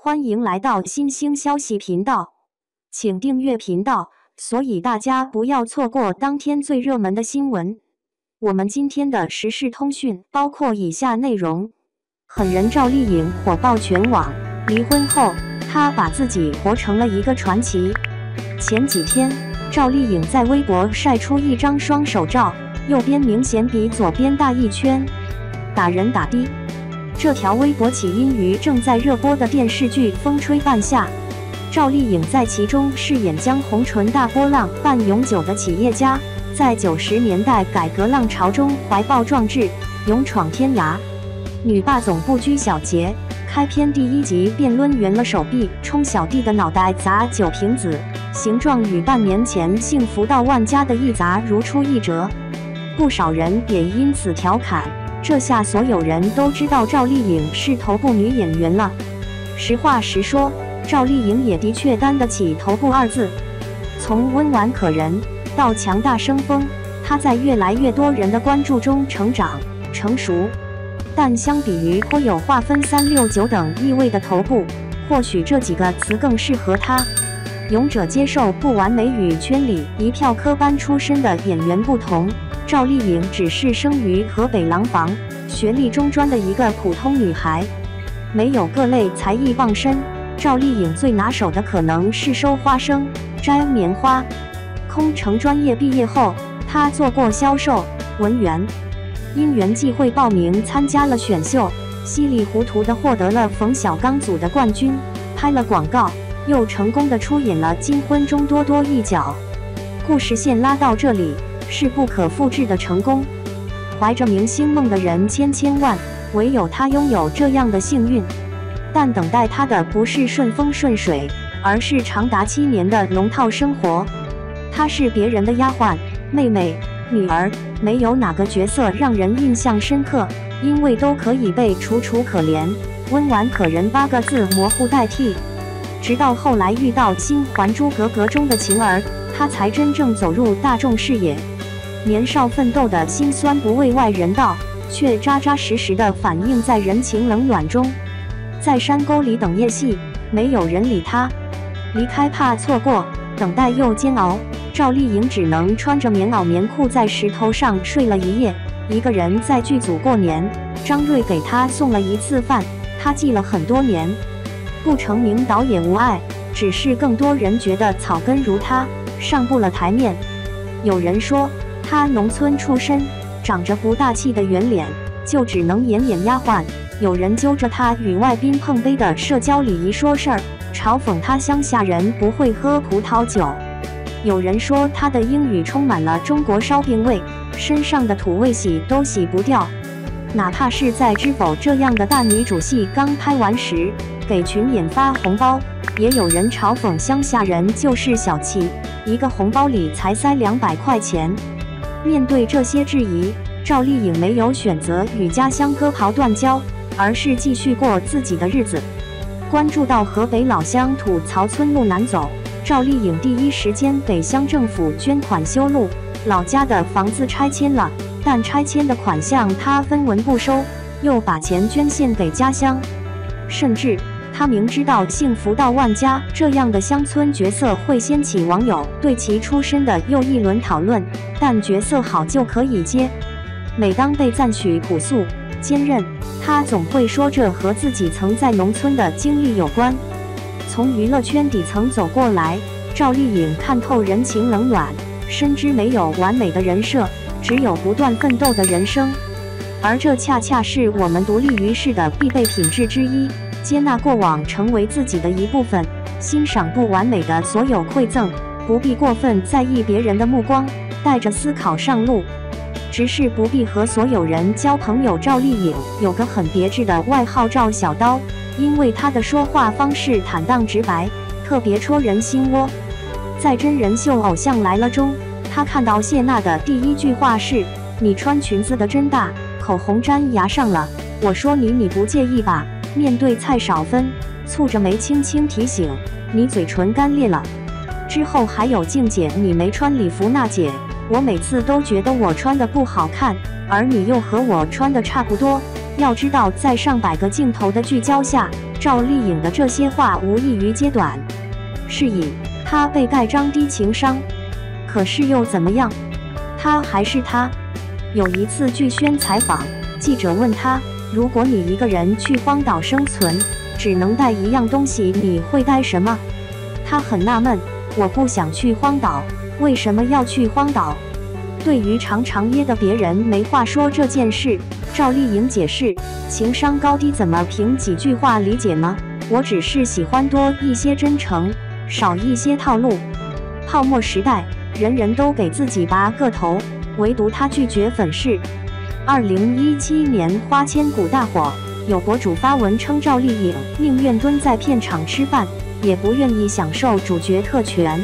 欢迎来到新兴消息频道，请订阅频道，所以大家不要错过当天最热门的新闻。我们今天的时事通讯包括以下内容：狠人赵丽颖火爆全网，离婚后她把自己活成了一个传奇。前几天，赵丽颖在微博晒出一张双手照，右边明显比左边大一圈，打人打的。这条微博起因于正在热播的电视剧《风吹半夏》，赵丽颖在其中饰演将红唇大波浪半永久的企业家，在90年代改革浪潮中怀抱壮志，勇闯天涯。女霸总不拘小节，开篇第一集便抡圆了手臂，冲小弟的脑袋砸酒瓶子，形状与半年前幸福到万家的一砸如出一辙。不少人也因此调侃，这下所有人都知道赵丽颖是头部女演员了。实话实说，赵丽颖也的确担得起头部二字。从温婉可人到强大生风，她在越来越多人的关注中成长成熟。但相比于颇有划分369等意味的头部，或许这几个词更适合她。勇者接受不完美与圈里一票科班出身的演员不同，赵丽颖只是生于河北廊坊，学历中专的一个普通女孩，没有各类才艺傍身。赵丽颖最拿手的可能是收花生、摘棉花。空乘专业毕业后，她做过销售、文员，因缘际会报名参加了选秀，稀里糊涂地获得了冯小刚组的冠军，拍了广告，又成功地出演了《金婚》中多多一角。故事线拉到这里，是不可复制的成功。怀着明星梦的人千千万，唯有她拥有这样的幸运。但等待她的不是顺风顺水，而是长达7年的龙套生活。她是别人的丫鬟、妹妹、女儿，没有哪个角色让人印象深刻，因为都可以被楚楚可怜、温婉可人8个字模糊代替。直到后来遇到新《还珠格格》中的晴儿，她才真正走入大众视野。年少奋斗的辛酸不为外人道，却扎扎实实地反映在人情冷暖中。在山沟里等夜戏，没有人理她，离开怕错过，等待又煎熬。赵丽颖只能穿着棉袄棉裤在石头上睡了一夜，一个人在剧组过年。张瑞给她送了一次饭，她记了很多年。不成名导演无碍，只是更多人觉得草根如她上不了台面。有人说她农村出身，长着不大气的圆脸，就只能演丫鬟。有人揪着她与外宾碰杯的社交礼仪说事儿，嘲讽她乡下人不会喝葡萄酒。有人说她的英语充满了中国烧饼味，身上的土味洗都洗不掉。哪怕是在《知否》这样的大女主戏刚拍完时，给群演发红包，也有人嘲讽乡下人就是小气，一个红包里才塞200块钱。面对这些质疑，赵丽颖没有选择与家乡割袍断交，而是继续过自己的日子。关注到河北老乡吐槽村路难走，赵丽颖第一时间给乡政府捐款修路，老家的房子拆迁了，但拆迁的款项她分文不收，又把钱捐献给家乡。甚至她明知道幸福到万家这样的乡村角色会掀起网友对其出身的又一轮讨论，但角色好就可以接。每当被赞许朴素、坚韧，她总会说这和自己曾在农村的经历有关。从娱乐圈底层走过来，赵丽颖看透人情冷暖，深知没有完美的人设，只有不断奋斗的人生。而这恰恰是我们独立于世的必备品质之一，接纳过往成为自己的一部分，欣赏不完美的所有馈赠，不必过分在意别人的目光，带着思考上路。只是不必和所有人交朋友。赵丽颖有个很别致的外号赵小刀，因为她的说话方式坦荡直白，特别戳人心窝。在真人秀《偶像来了》中，她看到谢娜的第一句话是：“你穿裙子的真大，口红粘牙上了。”我说你不介意吧？面对蔡少芬，蹙着眉轻轻提醒：“你嘴唇干裂了。”之后还有静姐，你没穿礼服娜姐，我每次都觉得我穿的不好看，而你又和我穿的差不多。要知道，在上百个镜头的聚焦下，赵丽颖的这些话无异于揭短。是以，她被盖章低情商，可是又怎么样？她还是她。有一次剧宣采访，记者问她，如果你一个人去荒岛生存，只能带一样东西，你会带什么？她很纳闷，我不想去荒岛，为什么要去荒岛？对于常常噎得别人没话说这件事，赵丽颖解释，情商高低怎么凭几句话理解呢？我只是喜欢多一些真诚，少一些套路。泡沫时代，人人都给自己拔个头，唯独她拒绝粉饰。2017年花千骨大火，有博主发文称赵丽颖宁愿蹲在片场吃饭，也不愿意享受主角特权。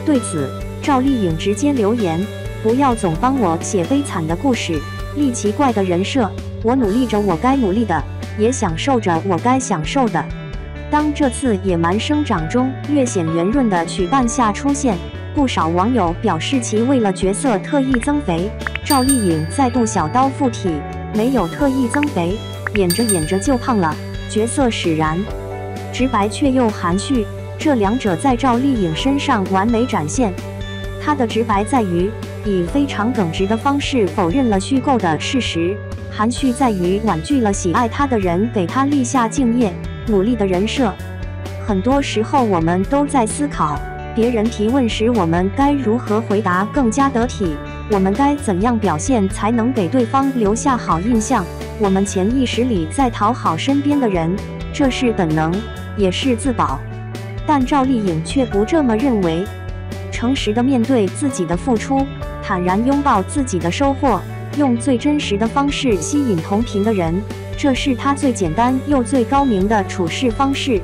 对此，赵丽颖直接留言，不要总帮我写悲惨的故事，立奇怪的人设，我努力着我该努力的，也享受着我该享受的。当这次野蛮生长中略显圆润的曲半夏出现，不少网友表示其为了角色特意增肥。赵丽颖再度小刀附体，没有特意增肥，演着演着就胖了，角色使然。直白却又含蓄，这两者在赵丽颖身上完美展现。她的直白在于以非常耿直的方式否认了虚构的事实，含蓄在于婉拒了喜爱她的人给她立下敬业努力的人设。很多时候我们都在思考，别人提问时我们该如何回答更加得体，我们该怎样表现才能给对方留下好印象，我们潜意识里在讨好身边的人，这是本能，也是自保。但赵丽颖却不这么认为，诚实的面对自己的付出，坦然拥抱自己的收获，用最真实的方式吸引同频的人，这是她最简单又最高明的处事方式。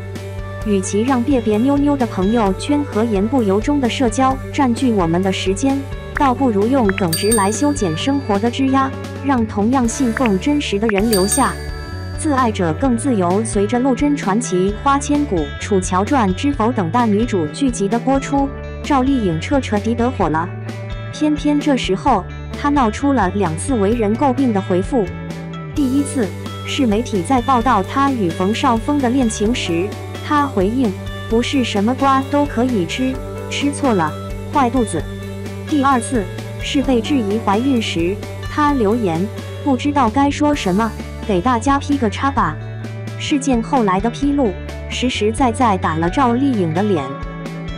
与其让别别扭扭的朋友圈和言不由衷的社交占据我们的时间，倒不如用耿直来修剪生活的枝桠，让同样信奉真实的人留下。自爱者更自由。随着《陆贞传奇》《花千骨》《楚乔传》《知否》等大女主剧集的播出，赵丽颖彻彻底底火了。偏偏这时候，她闹出了2次为人诟病的回复。第一次是媒体在报道她与冯绍峰的恋情时，她回应：“不是什么瓜都可以吃，吃错了，坏肚子。”第二次是被质疑怀孕时，她留言：“不知道该说什么，给大家劈个叉吧。”事件后来的披露，实实在在打了赵丽颖的脸，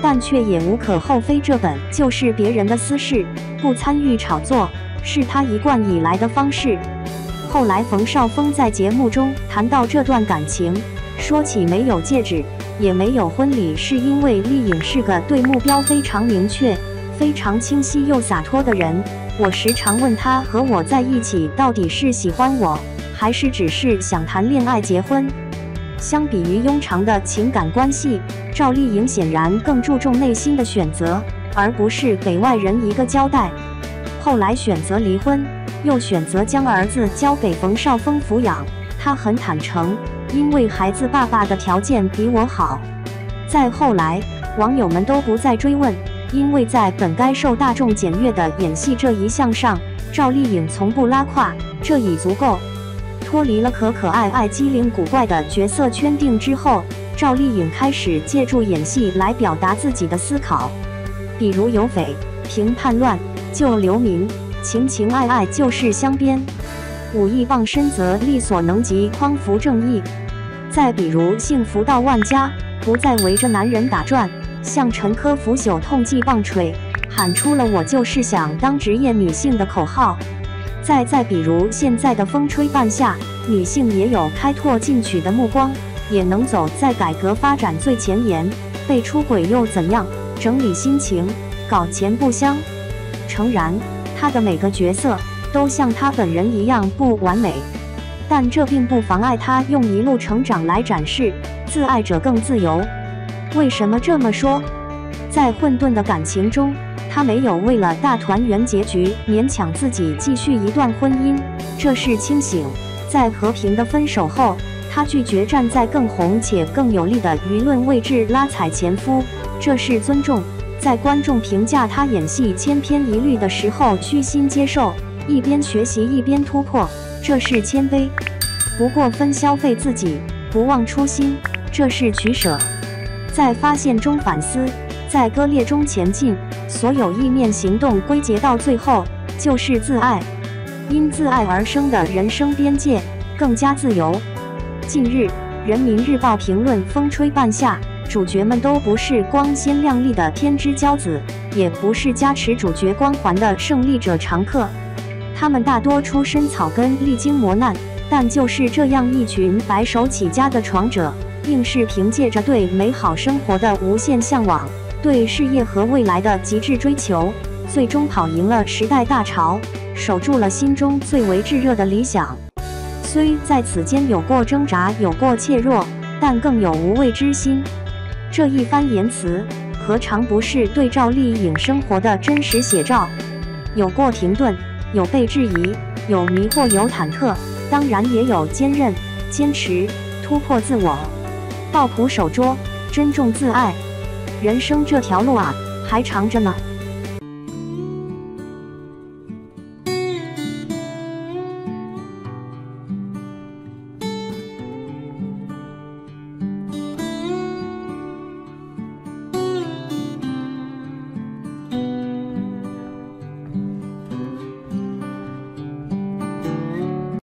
但却也无可厚非，这本就是别人的私事，不参与炒作，是她一贯以来的方式。后来冯绍峰在节目中谈到这段感情，说起没有戒指，也没有婚礼，是因为丽颖是个对目标非常明确、非常清晰又洒脱的人。我时常问他和我在一起到底是喜欢我，还是只是想谈恋爱结婚。相比于庸常的情感关系，赵丽颖显然更注重内心的选择，而不是给外人一个交代。后来选择离婚，又选择将儿子交给冯绍峰抚养，她很坦诚，因为孩子爸爸的条件比我好。再后来，网友们都不再追问，因为在本该受大众检阅的演戏这一项上，赵丽颖从不拉胯，这已足够。脱离了可可爱爱机灵古怪的角色圈定之后，赵丽颖开始借助演戏来表达自己的思考，比如有匪、平叛乱、救流民、情情爱爱就是镶边，武艺傍身则力所能及匡扶正义。再比如幸福到万家，不再围着男人打转，向陈科腐朽痛击棒槌，喊出了我就是想当职业女性的口号。再比如现在的风吹半夏，女性也有开拓进取的目光，也能走在改革发展最前沿。被出轨又怎样？整理心情，搞钱不香。诚然，她的每个角色都像她本人一样不完美，但这并不妨碍她用一路成长来展示自爱者更自由。为什么这么说？在混沌的感情中，她没有为了大团圆结局勉强自己继续一段婚姻，这是清醒。在和平的分手后，她拒绝站在更红且更有利的舆论位置拉踩前夫，这是尊重。在观众评价她演戏千篇一律的时候，虚心接受，一边学习一边突破，这是谦卑。不过分消费自己，不忘初心，这是取舍。在发现中反思，在割裂中前进，所有意念行动归结到最后，就是自爱。因自爱而生的人生边界更加自由。近日，《人民日报》评论风吹半夏，主角们都不是光鲜亮丽的天之骄子，也不是加持主角光环的胜利者常客，他们大多出身草根，历经磨难，但就是这样一群白手起家的闯者，硬是凭借着对美好生活的无限向往，对事业和未来的极致追求，最终跑赢了时代大潮，守住了心中最为炙热的理想。虽在此间有过挣扎，有过怯弱，但更有无畏之心。这一番言辞，何尝不是对照丽影生活的真实写照？有过停顿，有被质疑，有迷惑，有忐忑，当然也有坚韧、坚持、突破自我。抱朴守拙，珍重自爱，人生这条路啊，还长着呢。